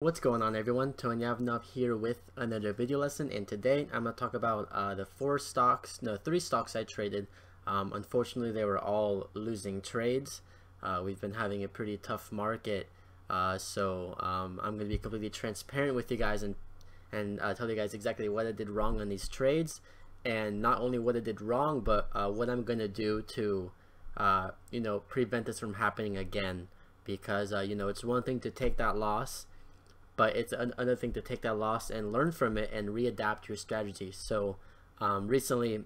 What's going on, everyone? Tony Ivanov here with another video lesson, and today I'm going to talk about the three stocks I traded. Unfortunately, they were all losing trades. We've been having a pretty tough market, so I'm going to be completely transparent with you guys and tell you guys exactly what I did wrong on these trades, and not only what I did wrong, but what I'm going to do to prevent this from happening again. Because it's one thing to take that loss, but it's another thing to take that loss and learn from it and readapt your strategy. So recently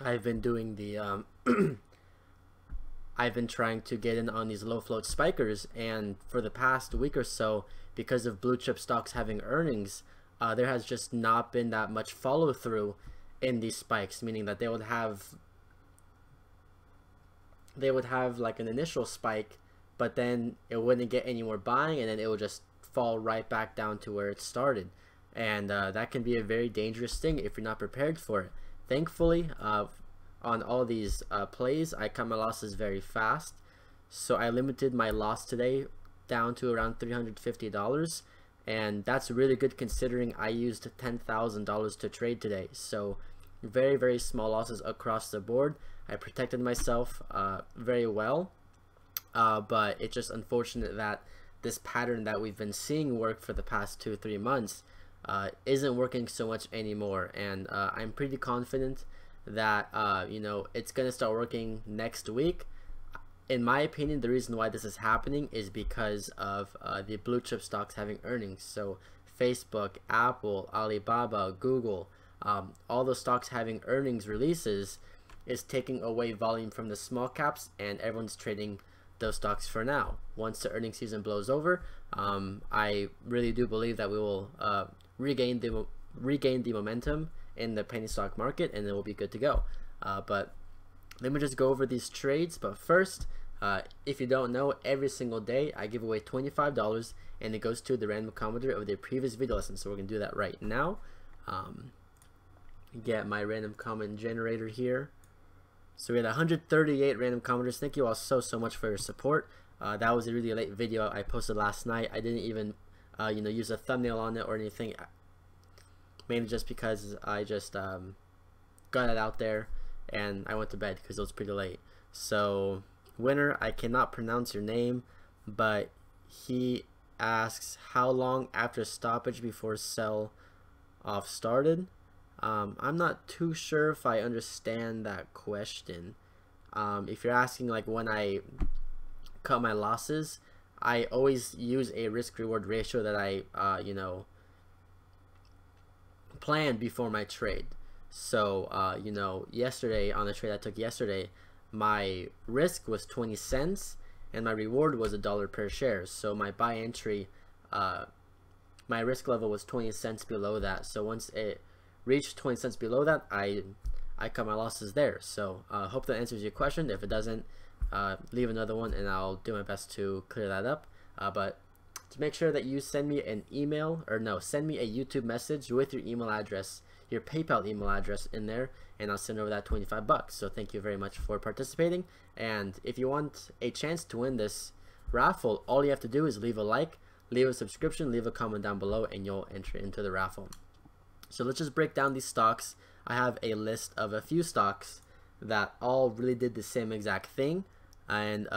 I've been doing the I've been trying to get in on these low float spikers, and for the past week or so, because of blue chip stocks having earnings, there has just not been that much follow through in these spikes, meaning that they would have like an initial spike, but then it wouldn't get any more buying, and then it would just fall right back down to where it started. And that can be a very dangerous thing if you're not prepared for it. Thankfully, on all these plays, I cut my losses very fast, so I limited my loss today down to around $350, and that's really good considering I used $10,000 to trade today. So very, very small losses across the board. I protected myself very well, but it's just unfortunate that this pattern that we've been seeing work for the past 2-3 months isn't working so much anymore. And I'm pretty confident that it's gonna start working next week. In my opinion, the reason why this is happening is because of the blue chip stocks having earnings. So Facebook, Apple, Alibaba, Google, all those stocks having earnings releases is taking away volume from the small caps, and everyone's trading those stocks for now. Once the earnings season blows over, I really do believe that we will regain the momentum in the penny stock market, and then we'll be good to go. But let me just go over these trades. But first, if you don't know, every single day I give away $25, and it goes to the random commenter of the previous video lesson. So we're gonna do that right now. Get my random comment generator here. So we had 138 random commenters. Thank you all so much for your support. That was a really late video I posted last night. I didn't even use a thumbnail on it or anything, mainly just because I just got it out there and I went to bed because it was pretty late. So winner, I cannot pronounce your name, but he asks how long after stoppage before sell off started. I'm not too sure if I understand that question. If you're asking like when I cut my losses, I always use a risk-reward ratio that I planned before my trade. So yesterday, on the trade I took yesterday, my risk was 20 cents and my reward was $1 per share. So my buy entry, my risk level was 20 cents below that. So once it reached 20 cents below that, I cut my losses there. So hope that answers your question. If it doesn't, leave another one and I'll do my best to clear that up. But to make sure that you send me an email, or no, send me a YouTube message with your email address, your PayPal email address in there, and I'll send over that $25. So thank you very much for participating. And if you want a chance to win this raffle, all you have to do is leave a like, leave a subscription, leave a comment down below, and you'll enter into the raffle. So let's just break down these stocks. I have a list of a few stocks that all really did the same exact thing, and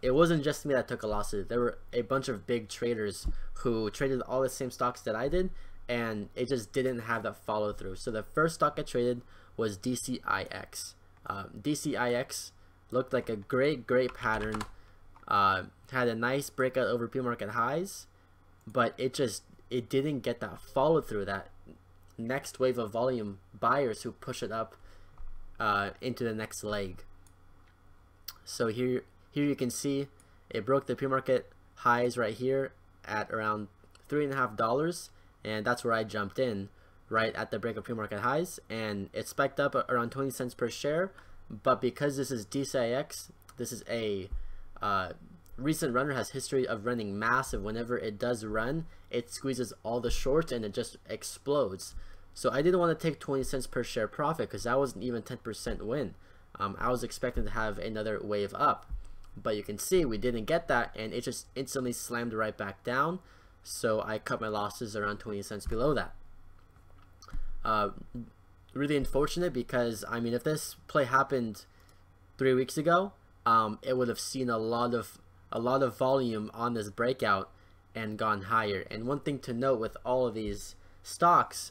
it wasn't just me that took a loss. There were a bunch of big traders who traded all the same stocks that I did, and it just didn't have that follow through. So the first stock I traded was DCIX. DCIX looked like a great pattern, had a nice breakout over pre-market highs, but it didn't get that follow through, that next wave of volume buyers who push it up into the next leg. So here you can see it broke the pre-market highs right here at around $3.50, and that's where I jumped in, right at the break of pre-market highs, and it spiked up around 20 cents per share. But because this is DCIX, this is a recent runner, has history of running massive. Whenever it does run, it squeezes all the shorts and it just explodes. So I didn't want to take 20 cents per share profit because that wasn't even 10% win. I was expecting to have another wave up, but you can see we didn't get that, and it just instantly slammed right back down. so I cut my losses around 20 cents below that. Really unfortunate, because I mean, if this play happened 3 weeks ago, it would have seen a lot of volume on this breakout and gone higher. And one thing to note with all of these stocks,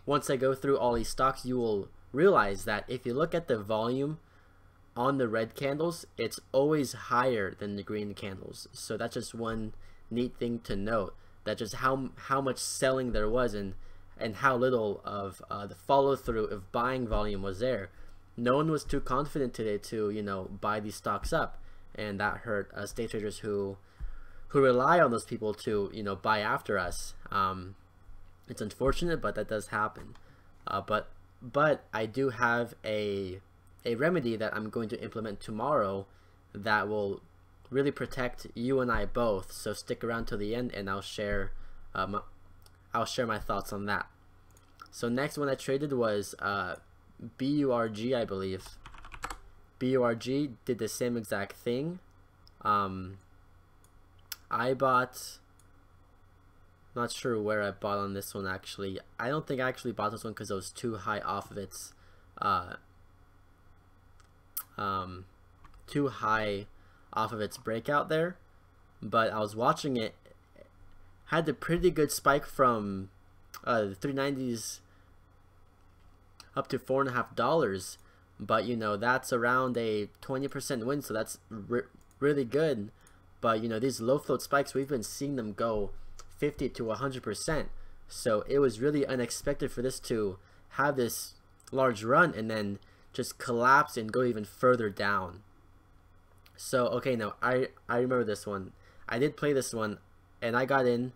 once I go through all these stocks, you will realize that if you look at the volume on the red candles, it's always higher than the green candles. So that's just one neat thing to note, that just how much selling there was, and how little of the follow-through of buying volume was there. No one was too confident today to, you know, buy these stocks up, and that hurt us day traders who rely on those people to, you know, buy after us. It's unfortunate, but that does happen. But I do have a remedy that I'm going to implement tomorrow that will really protect you and I both. So stick around to the end, and I'll share my thoughts on that. So next one I traded was BORG, I believe. BORG did the same exact thing. I bought, not sure where I bought on this one actually. I don't think I actually bought this one because it was too high off of its breakout there. But I was watching it, had a pretty good spike from the 390s up to $4.50, but you know, that's around a 20% win, so that's really good. But you know, these low float spikes, we've been seeing them go 50 to 100%, so it was really unexpected for this to have this large run and then just collapse and go even further down. So okay, now I remember this one. I did play this one, and I got in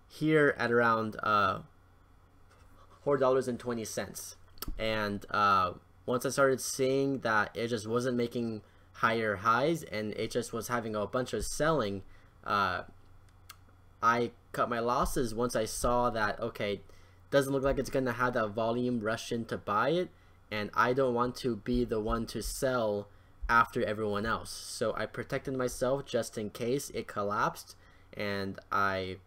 here at around $4.20, and once I started seeing that it just wasn't making higher highs and it just was having a bunch of selling, I cut my losses once I saw that, okay, doesn't look like it's gonna have that volume rush in to buy it, and I don't want to be the one to sell after everyone else. So I protected myself just in case it collapsed, and I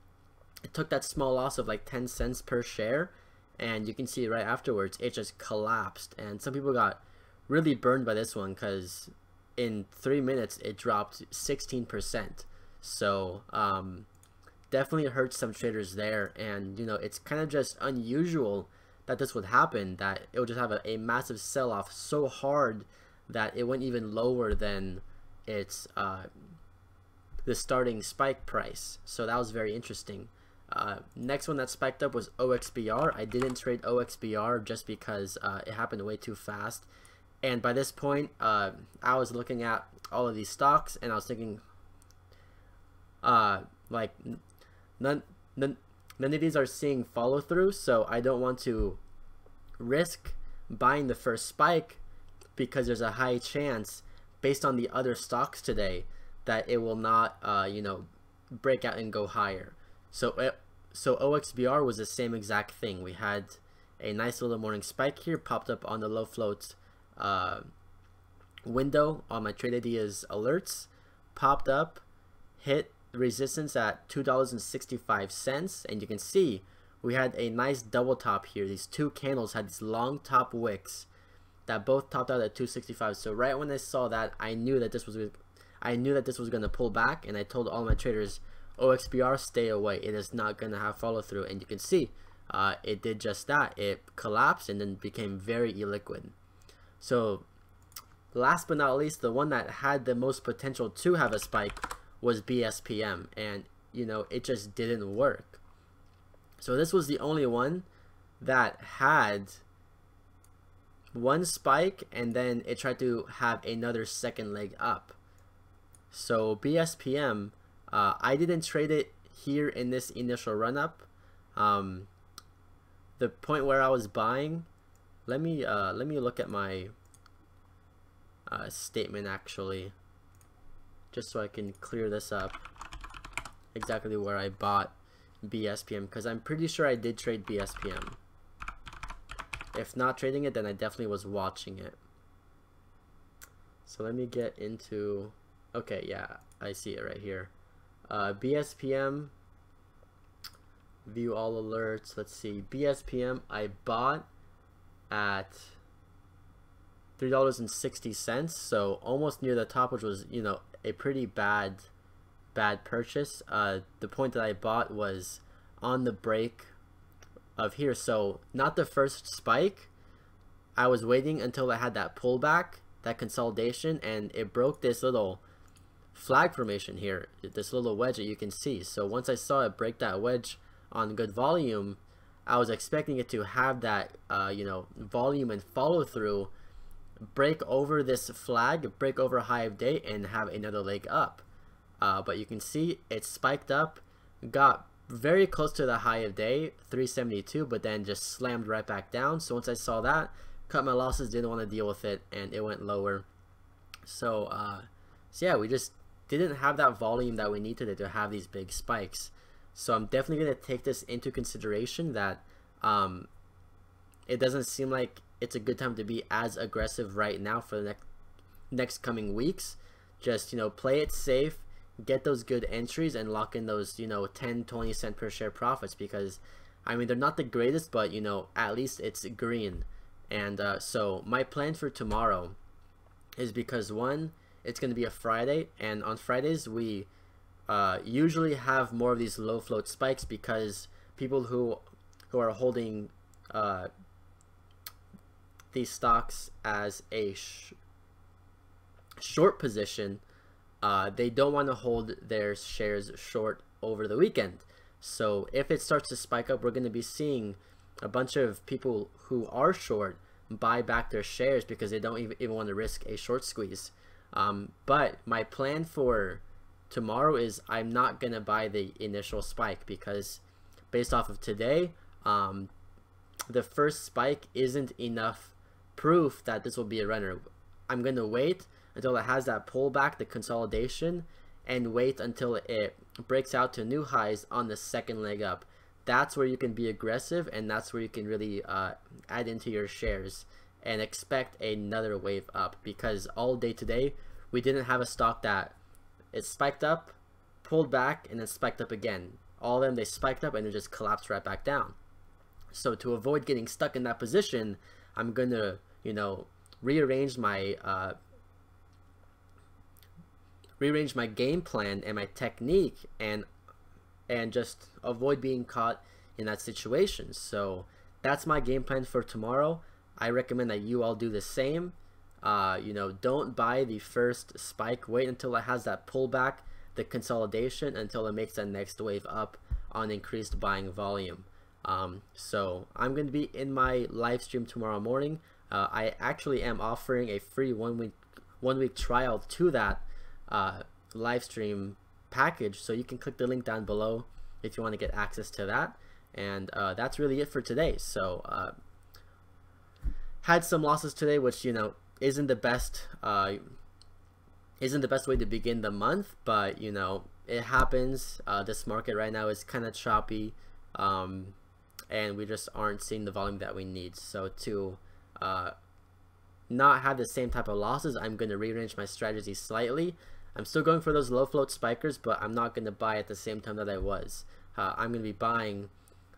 took that small loss of like 10 cents per share, and you can see right afterwards it just collapsed. And some people got really burned by this one because in 3 minutes it dropped 16%. So definitely hurt some traders there, and you know, it's kind of just unusual that this would happen, that it would just have a massive sell-off so hard that it went even lower than its the starting spike price. So that was very interesting. Next one that spiked up was OXBR. I didn't trade OXBR just because it happened way too fast, and by this point I was looking at all of these stocks and I was thinking like none of these are seeing follow through, so I don't want to risk buying the first spike because there's a high chance, based on the other stocks today, that it will not you know, break out and go higher. So OXBR was the same exact thing. We had a nice little morning spike here, popped up on the low float window on my trade ideas alerts, popped up, hit resistance at $2.65, and you can see we had a nice double top here. These two candles had these long top wicks that both topped out at 265. So right when I saw that, I knew that this was going to pull back, and I told all my traders, OXBR, stay away. It is not going to have follow through. And you can see it did just that. It collapsed and then became very illiquid. So last but not least, the one that had the most potential to have a spike was BSPM, and you know, it just didn't work. So this was the only one that had one spike and then it tried to have another second leg up. So BSPM, I didn't trade it here in this initial run up. The point where I was buying, let me look at my statement actually, just so I can clear this up, exactly where I bought BSPM, because I'm pretty sure I did trade BSPM. If not trading it, then I definitely was watching it. So let me get into Okay, yeah, I see it right here. BSPM, view all alerts. Let's see, BSPM I bought at $3.60, so almost near the top, which was, you know, a pretty bad purchase. The point that I bought was on the break of here, so not the first spike. I was waiting until I had that pullback, that consolidation, and it broke this little flag formation here, this little wedge that you can see. So once I saw it break that wedge on good volume, I was expecting it to have that you know, volume and follow through, break over this flag, break over high of day, and have another leg up. But you can see it spiked up, got very close to the high of day, 372, but then just slammed right back down. So once I saw that, cut my losses, didn't want to deal with it, and it went lower. So yeah, we just didn't have that volume that we needed to have these big spikes. So I'm definitely going to take this into consideration, that it doesn't seem like it's a good time to be as aggressive right now for the next coming weeks. Just, you know, play it safe, get those good entries, and lock in those, you know, 10-20 cent per share profits, because I mean, they're not the greatest, but you know, at least it's green. And so my plan for tomorrow is, because one, it's going to be a Friday, and on Fridays we usually have more of these low float spikes, because people who are holding these stocks as a short position, they don't want to hold their shares short over the weekend. So if it starts to spike up, we're going to be seeing a bunch of people who are short buy back their shares, because they don't even want to risk a short squeeze. But my plan for tomorrow is I'm not going to buy the initial spike, because based off of today, the first spike isn't enough proof that this will be a runner. I'm going to wait until it has that pullback, the consolidation, and wait until it breaks out to new highs on the second leg up. That's where you can be aggressive, and that's where you can really add into your shares and expect another wave up, because all day today we didn't have a stock that it spiked up, pulled back, and then spiked up again. All of them, they spiked up and then just collapsed right back down. So to avoid getting stuck in that position, I'm gonna, you know, rearrange my game plan and my technique, and just avoid being caught in that situation. So that's my game plan for tomorrow. I recommend that you all do the same. You know, don't buy the first spike. Wait until it has that pullback, the consolidation, until it makes that next wave up on increased buying volume. So I'm going to be in my live stream tomorrow morning. I actually am offering a free one week trial to that live stream package, so you can click the link down below if you want to get access to that. And that's really it for today. So had some losses today, which, you know, isn't the best way to begin the month, but you know, it happens. This market right now is kind of choppy, and we just aren't seeing the volume that we need. So to not have the same type of losses, I'm going to rearrange my strategy slightly. I'm still going for those low float spikers, but I'm not going to buy at the same time that I was. I'm going to be buying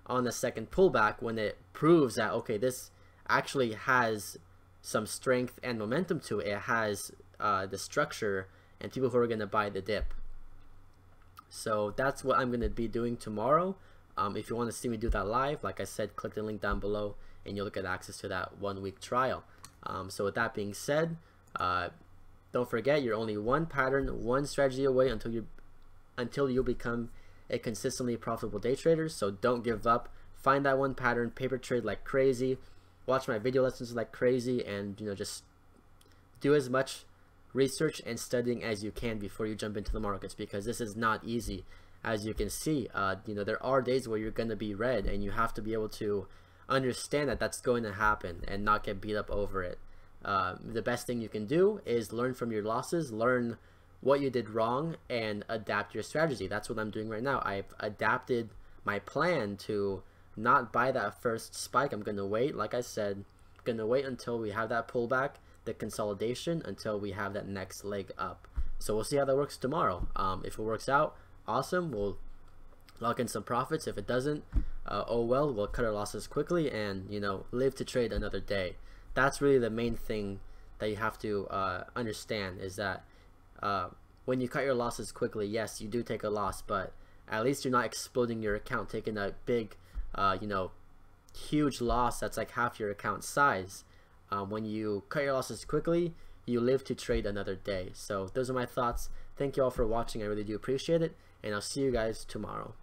on the second pullback when it proves that, okay, this actually has some strength and momentum to it. It has the structure and people who are going to buy the dip. So that's what I'm going to be doing tomorrow. If you want to see me do that live, like I said, click the link down below and you'll get access to that 1 week trial. So with that being said, don't forget, you're only one pattern, one strategy away until you become a consistently profitable day trader. So don't give up. Find that one pattern, paper trade like crazy, watch my video lessons like crazy, and you know, just do as much research and studying as you can before you jump into the markets, because this is not easy. As you can see, you know, there are days where you're going to be red, and you have to be able to understand that that's going to happen and not get beat up over it. The best thing you can do is learn from your losses, learn what you did wrong, and adapt your strategy. That's what I'm doing right now. I've adapted my plan to not buy that first spike. I'm going to wait, like I said, going to wait until we have that pullback, the consolidation, until we have that next leg up. So we'll see how that works tomorrow. If it works out, awesome, we'll lock in some profits. If it doesn't, oh well, we'll cut our losses quickly and, you know, live to trade another day. That's really the main thing that you have to understand, is that when you cut your losses quickly, yes, you do take a loss, but at least you're not exploding your account, taking a big, you know, huge loss that's like half your account size. When you cut your losses quickly, you live to trade another day. So those are my thoughts. Thank you all for watching. I really do appreciate it, and I'll see you guys tomorrow.